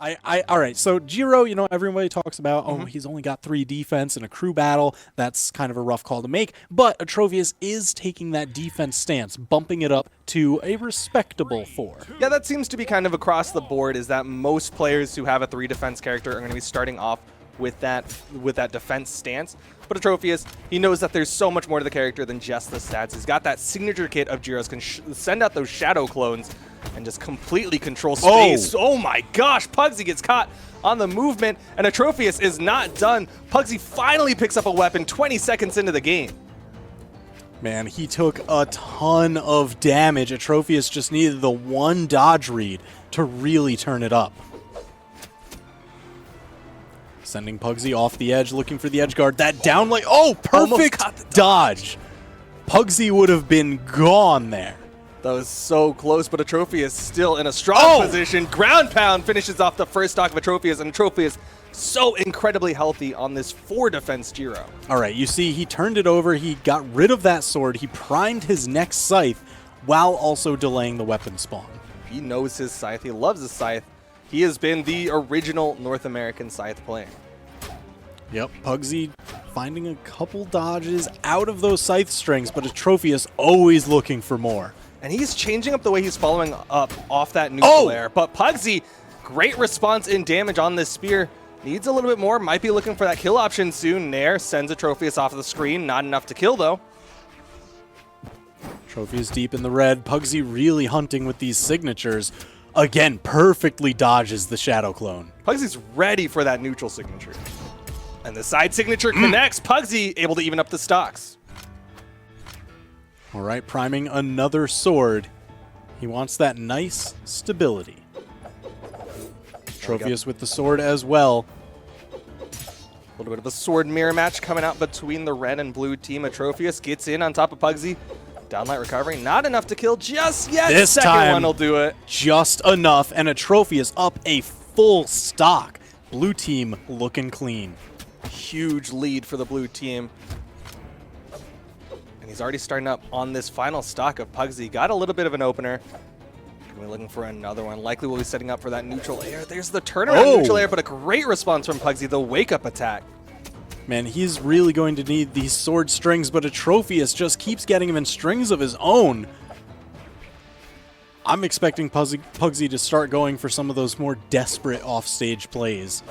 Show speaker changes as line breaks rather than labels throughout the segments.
All right, so Jiro, you know, everybody talks about,
Mm-hmm.
oh, he's only got 3 defense in a crew battle. That's kind of a rough call to make. But Atrophius is taking that defense stance, bumping it up to a respectable 4.
Yeah, that seems to be kind of across the board, is that most players who have a 3 defense character are going to be starting off with that defense stance. But Atrophius, he knows that there's so much more to the character than just the stats. He's got that signature kit of Jiro's, can send out those shadow clones and just completely control space. Oh my gosh, Pugsy gets caught on the movement, and Atrophius is not done. Pugsy finally picks up a weapon 20 seconds into the game.
Man, he took a ton of damage. Atrophius just needed the one dodge read to really turn it up. Sending Pugsy off the edge, looking for the edge guard. That down like, oh, perfect dodge. Pugsy would have been gone there.
That was so close, but Atrophius still in a strong position. Ground pound finishes off the first stock of Atrophius, and Atrophius so incredibly healthy on this 4 defense Jiro.
All right, you see, he turned it over. He got rid of that sword. He primed his next scythe while also delaying the weapon spawn.
He knows his scythe. He loves his scythe. He has been the original North American scythe player.
Yep, Pugsy finding a couple dodges out of those scythe strings, but Atrophius always looking for more.
And he's changing up the way he's following up off that neutral air. But Pugsy, great response in damage on this spear. Needs a little bit more. Might be looking for that kill option soon. Nair sends Atrophius off of the screen. Not enough to kill, though.
Atrophius deep in the red. Pugsy really hunting with these signatures. Again, perfectly dodges the Shadow Clone.
Pugsy's ready for that neutral signature. And the side signature connects. Pugsy able to even up the stocks.
All right, priming another sword. He wants that nice stability. Atrophius with the sword as well.
A little bit of a sword mirror match coming out between the red and blue team. Atrophius gets in on top of Pugsy. Downlight recovery, not enough to kill just yet.
This
Second
time,
one will do it.
Just enough, and Atrophius up a full stock. Blue team looking clean.
Huge lead for the blue team. And he's already starting up on this final stock of Pugsy. Got a little bit of an opener. Gonna be looking for another one. Likely will be setting up for that neutral air. There's the turnaround neutral air, but a great response from Pugsy. The wake-up attack.
Man, he's really going to need these sword strings, but Atrophius just keeps getting him in strings of his own. I'm expecting Pugsy to start going for some of those more desperate offstage plays.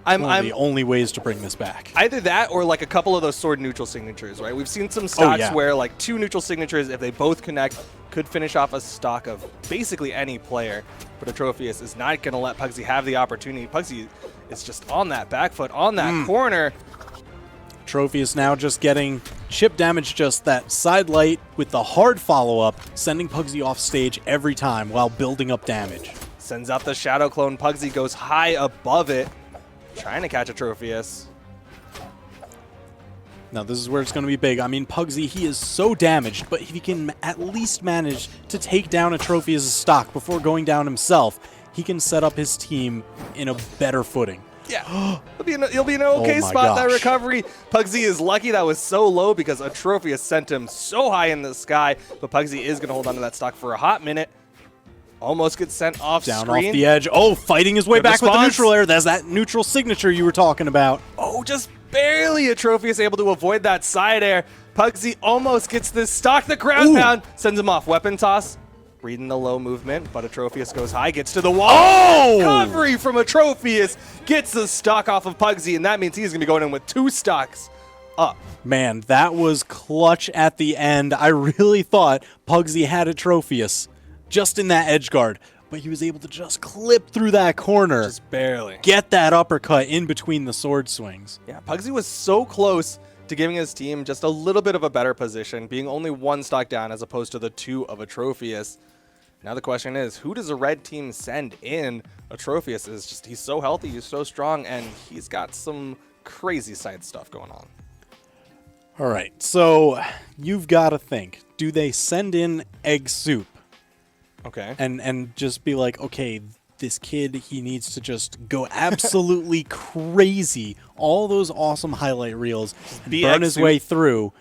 One of the only ways to bring this back.
Either that or like a couple of those sword neutral signatures, right? We've seen some stocks where like 2 neutral signatures, if they both connect, could finish off a stock of basically any player. But Atrophius is not going to let Pugsy have the opportunity. Pugsy is just on that back foot, on that corner.
Atrophius now just getting chip damage, just that side light with the hard follow-up, sending Pugsy off stage every time while building up damage.
Sends out the Shadow Clone. Pugsy goes high above it, trying to catch Atrophius.
Now, this is where it's going to be big. I mean, Pugsy, he is so damaged, but if he can at least manage to take down Atrophius' stock before going down himself, he can set up his team in a better footing.
Yeah, he'll be in an okay spot, that recovery. Pugsy is lucky that was so low because Atrophius sent him so high in the sky, but Pugsy is going to hold on to that stock for a hot minute. Almost gets sent off
Down
screen.
off the edge. Oh, fighting his way back with the neutral air. That's that neutral signature you were talking about.
Oh, just barely Atrophius able to avoid that side air. Pugsy almost gets this stock. The ground pound sends him off. Weapon toss. Reading the low movement, but Atrophius goes high, gets to the wall.
Oh!
Recovery from Atrophius gets the stock off of Pugsy, and that means he's going to be going in with 2 stocks up.
Man, that was clutch at the end. I really thought Pugsy had Atrophius just in that edge guard, but he was able to just clip through that corner.
Just barely.
Get that uppercut in between the sword swings.
Yeah, Pugsy was so close to giving his team just a little bit of a better position, being only 1 stock down as opposed to the 2 of Atrophius. Now the question is, who does the red team send in? Atrophius is just, he's so healthy, he's so strong, and he's got some crazy side stuff going on.
All right, so you've got to think, do they send in Eggsoup?
Okay.
And just be like, okay, this kid, he needs to just go absolutely crazy, all those awesome highlight reels, burn his way through?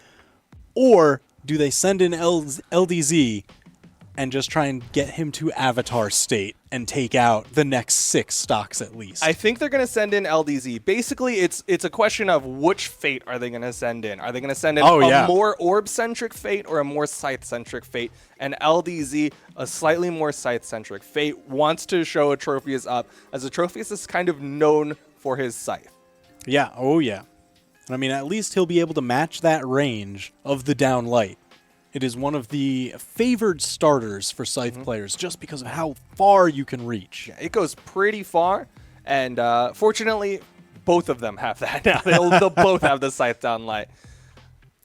Or do they send in LDZ, and just try and get him to avatar state and take out the next 6 stocks at least.
I think they're going to send in LDZ. Basically, it's a question of which fate are they going to send in. Are they going to send in a more orb-centric fate or a more scythe-centric fate? And LDZ, a slightly more scythe-centric fate, wants to show Atrophius up, as Atrophius is kind of known for his scythe.
Yeah, oh yeah. I mean, at least he'll be able to match that range of the down light. It is one of the favored starters for Scythe players just because of how far you can reach.
Yeah, it goes pretty far, and fortunately, both of them have that now. They'll both have the Scythe down light.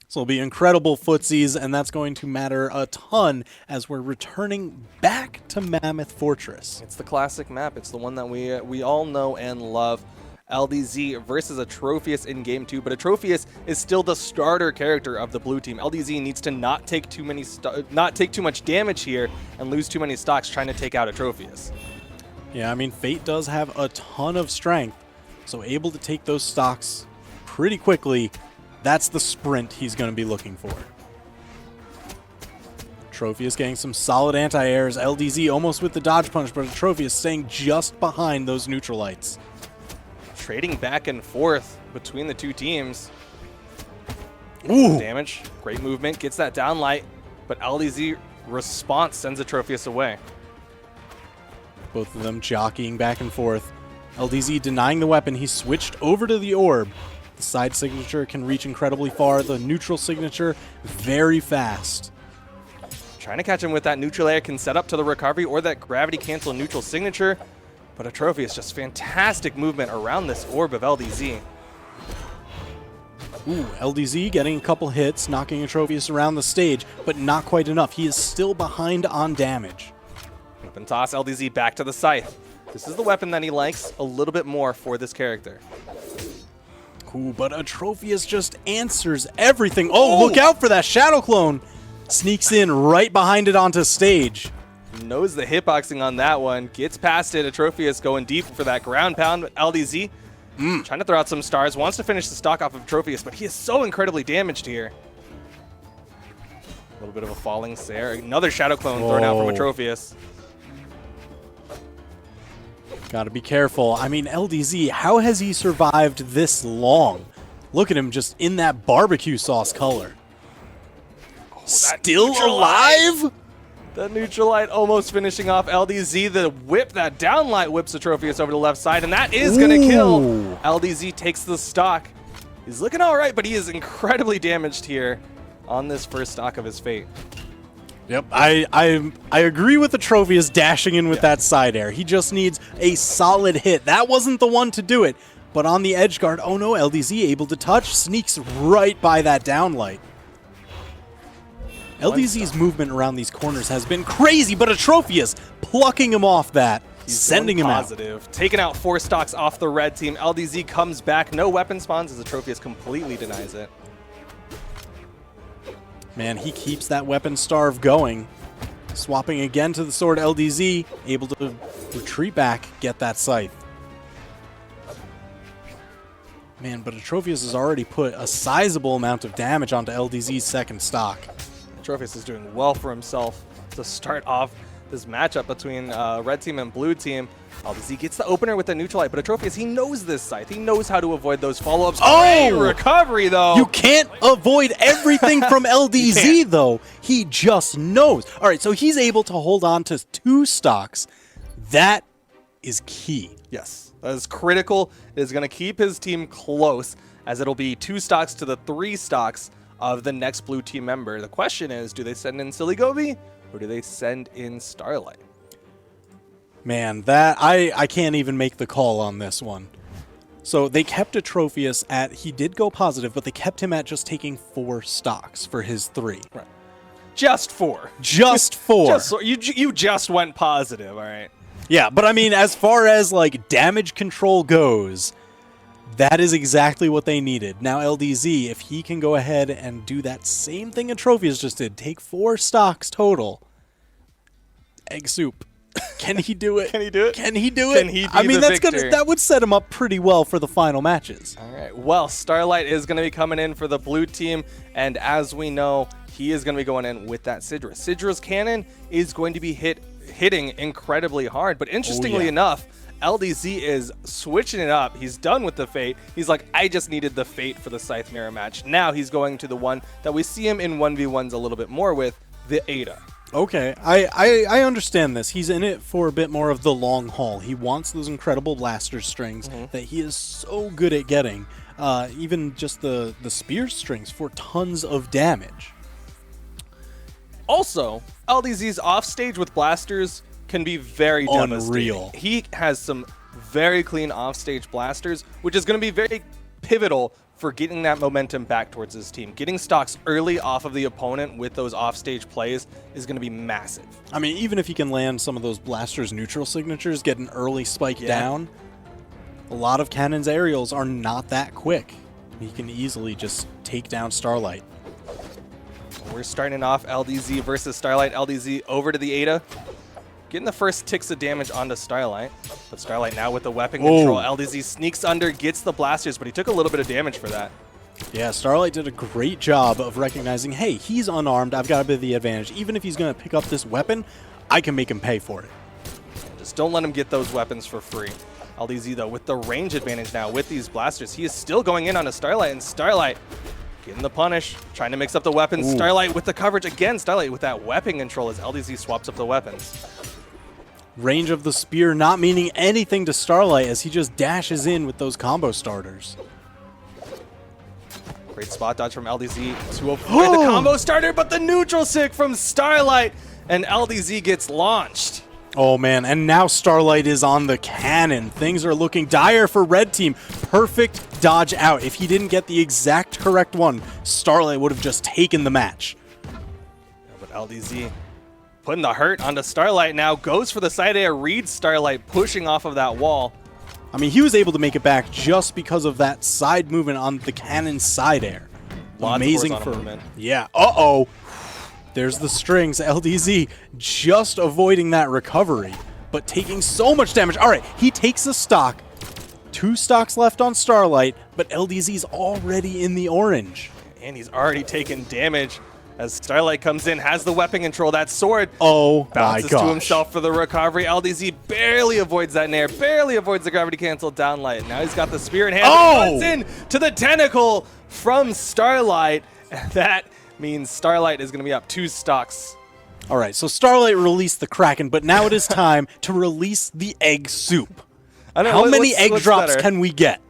So it'll be incredible footsies, and that's going to matter a ton as we're returning back to Mammoth Fortress.
It's the classic map. It's the one that we all know and love. LDZ versus Atrophius in game 2, but Atrophius is still the starter character of the blue team. LDZ needs to not take too much damage here and lose too many stocks trying to take out Atrophius.
Yeah, I mean, Fate does have a ton of strength, so able to take those stocks pretty quickly. That's the sprint he's going to be looking for. Atrophius getting some solid anti-airs. LDZ almost with the dodge punch, but Atrophius staying just behind those neutralites.
Trading back and forth between the two teams.
Ooh.
Damage, great movement, gets that down light, but LDZ response sends Atrophius away.
Both of them jockeying back and forth. LDZ denying the weapon. He switched over to the orb. The side signature can reach incredibly far. The neutral signature, very fast.
Trying to catch him with that neutral air, can set up to the recovery or that gravity cancel neutral signature. But Atrophius, just fantastic movement around this orb of LDZ.
Ooh, LDZ getting a couple hits, knocking Atrophius around the stage, but not quite enough. He is still behind on damage.
Weapon toss, LDZ back to the scythe. This is the weapon that he likes a little bit more for this character.
Ooh, but Atrophius just answers everything. Oh, look out for that Shadow Clone. Sneaks in right behind it onto stage.
Knows the hitboxing on that one. Gets past it. Atrophius going deep for that ground pound. LDZ trying to throw out some stars. Wants to finish the stock off of Atrophius, but he is so incredibly damaged here. A little bit of a falling Sair. Another Shadow Clone thrown out from Atrophius.
Gotta be careful. I mean, LDZ, how has he survived this long? Look at him just in that barbecue sauce color. Still alive?
The neutral light almost finishing off LDZ. The whip, that downlight whips Atrophius over the left side, and that is going to kill. LDZ takes the stock. He's looking all right, but he is incredibly damaged here on this first stock of his fate.
Yep, I agree with Atrophius dashing in with that side air. He just needs a solid hit. That wasn't the one to do it, but on the edge guard, oh no, LDZ able to touch, sneaks right by that downlight. LDZ's movement around these corners has been crazy, but Atrophius plucking him off that, sending him out.
Taking out 4 stocks off the red team. LDZ comes back. No weapon spawns as Atrophius completely denies it.
Man, he keeps that weapon starve going. Swapping again to the sword. LDZ able to retreat back, get that scythe. Man, but Atrophius has already put a sizable amount of damage onto LDZ's second stock.
Atrophius is doing well for himself to start off this matchup between red team and blue team. LDZ gets the opener with the neutral light, but Atrophius, he knows this scythe. He knows how to avoid those follow-ups. Great recovery, though.
You can't avoid everything from LDZ, though. He just knows. All right, so he's able to hold on to 2 stocks. That is key.
Yes, that is critical. It is going to keep his team close, as it'll be 2 stocks to the 3 stocks of the next blue team member. The question is, do they send in Silly Gobi or do they send in Starlight?
Man, that I can't even make the call on this one. So they kept Atrophius at, he did go positive, but they kept him at just taking 4 stocks for his 3.
Right. Just 4.
Just 4.
You just went positive, all right.
Yeah, but I mean, as far as like damage control goes, that is exactly what they needed. Now LDZ, if he can go ahead and do that same thing Atrophius just did, take 4 stocks total. Eggsoup. Can he do it?
Can he do it?
Can he do it?
Can he be
I mean,
the victor?
that would set him up pretty well for the final matches.
All right. Well, Starlight is going to be coming in for the blue team, and as we know, he is going to be going in with that Sidra. Sidra's cannon is going to be hitting incredibly hard, but interestingly enough, LDZ is switching it up. He's done with the Fate. He's like, I just needed the Fate for the Scythe Mirror match. Now he's going to the one that we see him in 1v1s a little bit more with, the Ada.
Okay, I understand this. He's in it for a bit more of the long haul. He wants those incredible blaster strings that he is so good at getting. Even just the spear strings for tons of damage.
Also, LDZ's offstage with blasters can be very devastating.
Unreal.
He has some very clean offstage blasters, which is going to be very pivotal for getting that momentum back towards his team. Getting stocks early off of the opponent with those offstage plays is going to be massive.
I mean, even if he can land some of those blasters' neutral signatures, get an early spike down, a lot of Cannon's aerials are not that quick. He can easily just take down Starlight.
We're starting off LDZ versus Starlight. LDZ over to the Ada. Getting the first ticks of damage onto Starlight. But Starlight now with the weapon control. LDZ sneaks under, gets the blasters, but he took a little bit of damage for that.
Yeah, Starlight did a great job of recognizing, hey, he's unarmed, I've got a bit of the advantage. Even if he's going to pick up this weapon, I can make him pay for it.
Just don't let him get those weapons for free. LDZ, though, with the range advantage now with these blasters, he is still going in on a Starlight, and Starlight getting the punish, trying to mix up the weapons. Ooh. Starlight with the coverage again. Starlight with that weapon control as LDZ swaps up the weapons.
Range of the spear not meaning anything to Starlight as he just dashes in with those combo starters.
Great spot dodge from LDZ to avoid the combo starter, but the neutral sig from Starlight, and LDZ gets launched.
Oh man, and now Starlight is on the cannon. Things are looking dire for Red Team. Perfect dodge out. If he didn't get the exact correct one, Starlight would have just taken the match.
Yeah, but LDZ putting the hurt onto Starlight now, goes for the side air, reads Starlight pushing off of that wall.
I mean, he was able to make it back just because of that side movement on the cannon side air. Amazing for movement. Yeah. Uh-oh. There's the strings. LDZ just avoiding that recovery, but taking so much damage. All right, he takes a stock. 2 stocks left on Starlight, but LDZ's already in the orange.
And he's already taken damage as Starlight comes in, has the weapon control. That sword bounces to himself for the recovery. LDZ barely avoids that nair, barely avoids the gravity cancel downlight. Now he's got the spear in hand. Runs in to the tentacle from Starlight. And that means Starlight is going to be up 2 stocks.
All right, so Starlight released the Kraken, but now it is time to release the Eggsoup. How many egg drops can we get?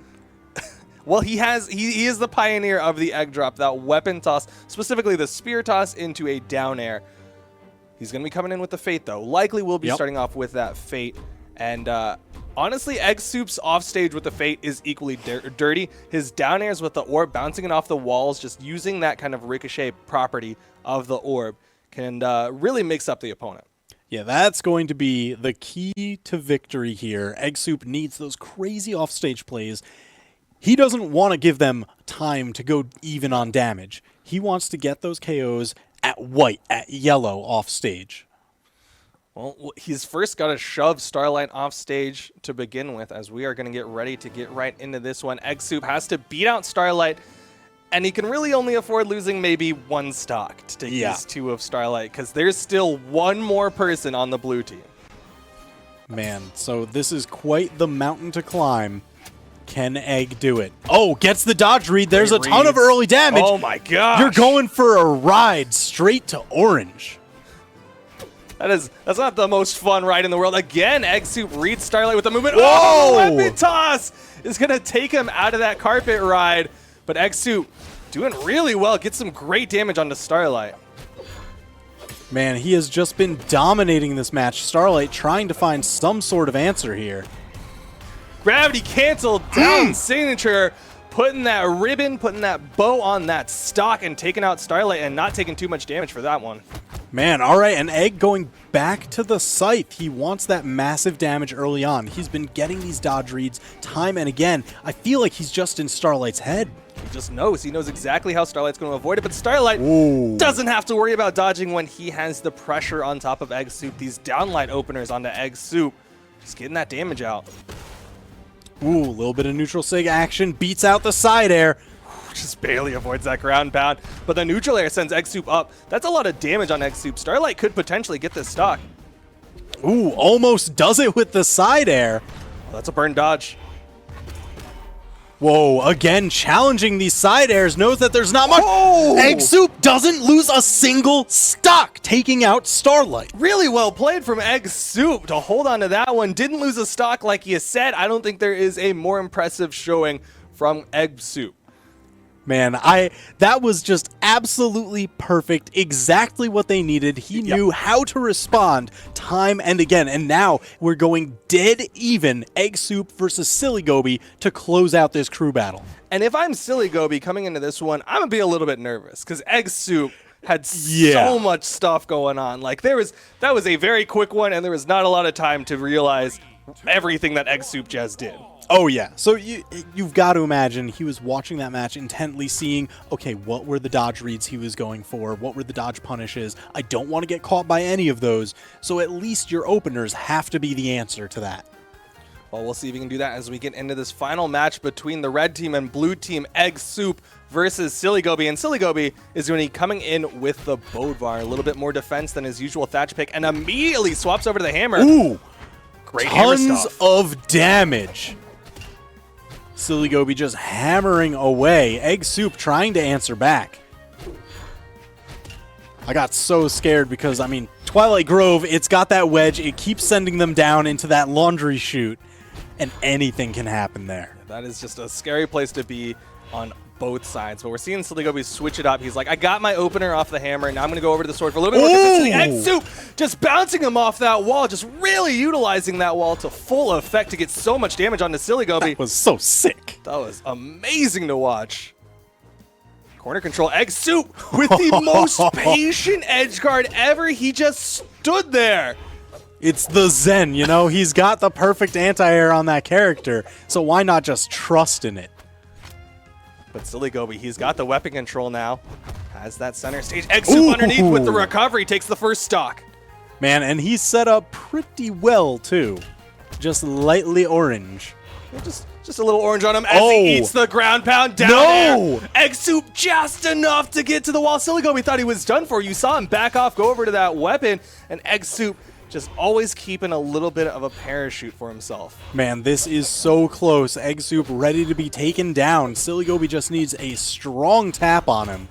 Well, he is the pioneer of the egg drop, that weapon toss, specifically the spear toss into a down air. He's going to be coming in with the Fate, though. Likely will be starting off with that Fate. And honestly, Eggsoup's offstage with the Fate is equally dirty. His down airs with the orb, bouncing it off the walls, just using that kind of ricochet property of the orb, can really mix up the opponent.
Yeah, that's going to be the key to victory here. Eggsoup needs those crazy offstage plays. He doesn't want to give them time to go even on damage. He wants to get those KOs at white, at yellow off stage.
Well, he's first got to shove Starlight off stage to begin with, as we are going to get ready to get right into this one. Eggsoup has to beat out Starlight, and he can really only afford losing maybe 1 stock to take these 2 of Starlight, because there's still 1 more person on the blue team.
Man, so this is quite the mountain to climb. Can Egg do it? Oh, gets the dodge read. There's a ton of early damage.
Oh my gosh.
You're going for a ride straight to orange.
That's not the most fun ride in the world. Again, Eggsoup reads Starlight with the movement.
Whoa!
Oh, weapon toss is going to take him out of that carpet ride. But Eggsoup doing really well. Gets some great damage onto Starlight.
Man, he has just been dominating this match. Starlight trying to find some sort of answer here.
Gravity canceled down signature, putting that ribbon, putting that bow on that stock, and taking out Starlight and not taking too much damage for that one.
Man, all right, and Egg going back to the scythe. He wants that massive damage early on. He's been getting these dodge reads time and again. I feel like he's just in Starlight's head.
He just knows. He knows exactly how Starlight's going to avoid it, but Starlight doesn't have to worry about dodging when he has the pressure on top of Eggsoup. These downlight openers onto Eggsoup. Just getting that damage out.
Ooh, a little bit of neutral sig action. Beats out the side air.
Just barely avoids that ground pound. But the neutral air sends Eggsoup up. That's a lot of damage on Eggsoup. Starlight could potentially get this stock.
Ooh, almost does it with the side air.
Well, that's a burn dodge.
Whoa, again, challenging these side airs, knows that there's not much.
Oh!
Eggsoup doesn't lose a single stock, taking out Starlight.
Really well played from Eggsoup to hold on to that one. Didn't lose a stock like you said. I don't think there is a more impressive showing from Eggsoup.
Man, that was just absolutely perfect. Exactly what they needed. He knew how to respond time and again. And now we're going dead even, Eggsoup versus Silly Goby, to close out this crew battle.
And if I'm Silly Goby coming into this one, I'm going to be a little bit nervous because Eggsoup had so much stuff going on. Like that was a very quick one, and there was not a lot of time to realize everything that Eggsoup just did.
Oh, yeah. So you've got to imagine he was watching that match intently, seeing, okay, what were the dodge reads he was going for? What were the dodge punishes? I don't want to get caught by any of those. So at least your openers have to be the answer to that.
Well, we'll see if we can do that as we get into this final match between the red team and blue team, Eggsoup versus Silly Goby. And Silly Goby is going to be coming in with the Bodvar. A little bit more defense than his usual Thatch pick, and immediately swaps over to the hammer.
Ooh!
Great hammer
Tons
stuff.
of damage. Silly Goby just hammering away. Eggsoup trying to answer back. I got so scared because, I mean, Twilight Grove, it's got that wedge. It keeps sending them down into that laundry chute, and anything can happen there.
That is just a scary place to be on both sides. But we're seeing Silly Goby switch it up. He's like, I got my opener off the hammer, and now I'm going to go over to the sword for a little bit more consistency. Eggsoup just bouncing him off that wall, just really utilizing that wall to full effect to get so much damage onto Silly Goby.
That was so sick.
That was amazing to watch. Corner control, Eggsoup with the most patient edge guard ever. He just stood there.
It's the Zen, you know? He's got the perfect anti-air on that character, so why not just trust in it?
But Silly Goby, he's got the weapon control now. Has that center stage. Eggsoup underneath with the recovery, takes the first stock.
Man, and he's set up pretty well, too. Just lightly orange.
Just a little orange on him as he eats the ground pound down there. Eggsoup just enough to get to the wall. Silly Goby thought he was done for. You saw him back off, go over to that weapon, and Eggsoup just always keeping a little bit of a parachute for himself.
Man, this is so close. Eggsoup ready to be taken down. Silly Goby just needs a strong tap on him.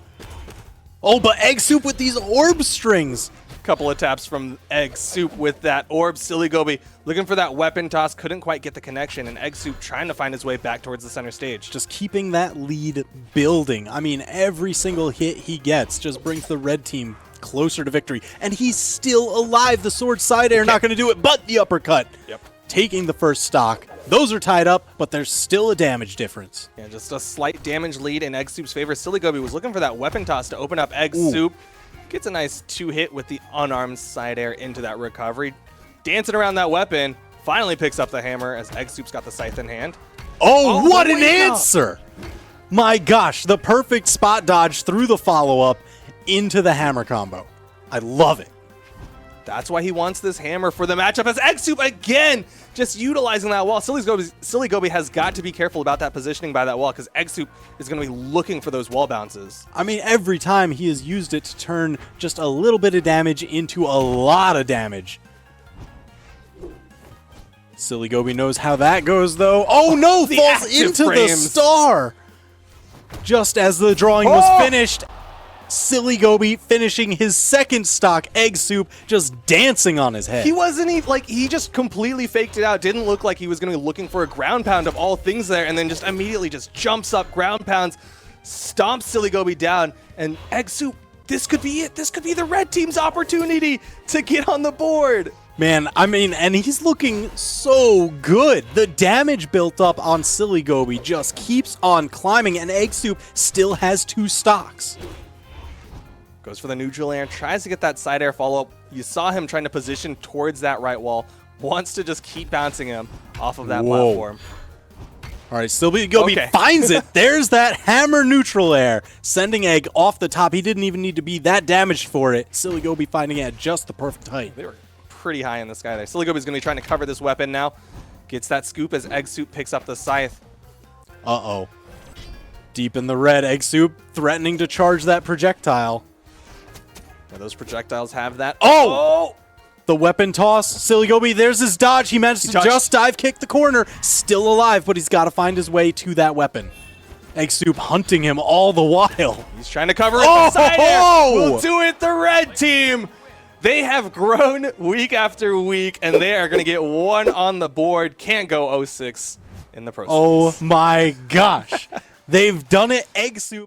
Oh, but Eggsoup with these orb strings.
Couple of taps from Eggsoup with that orb. Silly Goby looking for that weapon toss, couldn't quite get the connection, and Eggsoup trying to find his way back towards the center stage.
Just keeping that lead building. I mean, every single hit he gets just brings the red team closer to victory, and he's still alive. The sword side air not going to do it, but the uppercut.
Yep.
Taking the first stock. Those are tied up, but there's still a damage difference.
Yeah, just a slight damage lead in Eggsoup's favor. Silly Goby was looking for that weapon toss to open up Eggsoup. Gets a nice 2-hit with the unarmed side air into that recovery. Dancing around that weapon, finally picks up the hammer as Eggsoup's got the scythe in hand.
Oh, what an answer! My gosh, the perfect spot dodge through the follow-up into the hammer combo. I love it.
That's why he wants this hammer for the matchup as Eggsoup again just utilizing that wall. Silly Goby has got to be careful about that positioning by that wall because Eggsoup is going to be looking for those wall bounces.
I mean, every time he has used it to turn just a little bit of damage into a lot of damage. Silly Goby knows how that goes, though. Oh, no! Falls into the star! Just as the drawing was finished, Silly Goby finishing his second stock, Eggsoup just dancing on his head.
He wasn't even, like, he just completely faked it out. Didn't look like he was going to be looking for a ground pound of all things there, and then just immediately just jumps up, ground pounds, stomps Silly Goby down, and Eggsoup, this could be it. This could be the red team's opportunity to get on the board.
Man, I mean, and he's looking so good. The damage built up on Silly Goby just keeps on climbing, and Eggsoup still has 2 stocks.
Goes for the neutral air, tries to get that side air follow-up. You saw him trying to position towards that right wall. Wants to just keep bouncing him off of that platform.
All right, Silly Goby finds it. There's that hammer neutral air, sending Egg off the top. He didn't even need to be that damaged for it. Silly Goby finding it at just the perfect height.
They were pretty high in the sky there. Silly Goby's going to be trying to cover this weapon now. Gets that scoop as Eggsoup picks up the scythe.
Uh-oh. Deep in the red, Eggsoup threatening to charge that projectile.
Yeah, those projectiles have that.
Oh! The weapon toss. Silly Gobi, there's his dodge. He managed to just dive kick the corner. Still alive, but he's got to find his way to that weapon. Eggsoup hunting him all the while.
He's trying to cover it. The side air will do it. The red team. They have grown week after week, and they are going to get one on the board. Can't go 0-6 in the pro.
Oh my gosh. They've done it, Eggsoup.